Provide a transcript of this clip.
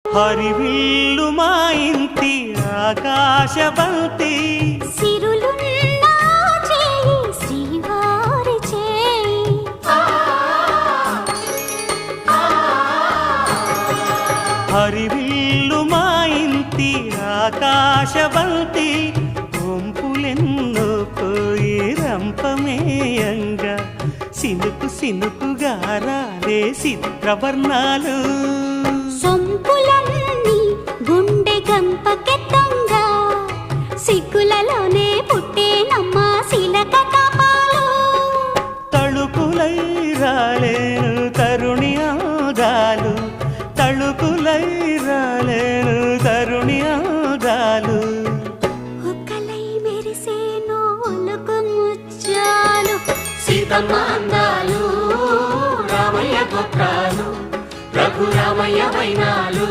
హరివిల్లు మా ఇంటి ఆకాశవంతి సిరులున్న చేయి శ్రీవారి చేయి హరివిల్లు మా ఇంటి ఆకాశవంతి వంపులెన్నో పోయి రంపమేయంగా సినుకు సినుకుగా రాలే చిత్రవర్ణాలు సొంపులన్నీ గుండె గంపకెత్తంగా సిగ్గులలోనే పుట్టేనమ్మా శిలక కపాలు తళుకులై రాలేను తరుణి ఆదాలు తళుకులై రాలేను తరుణి ఆదాలు ఒక్కలై మెరిసేను ఒలుకు ముచ్చాలు సీతమ్మ అందాలు రామయ్య గోత్రాలు రఘురామయ్య వైనాలు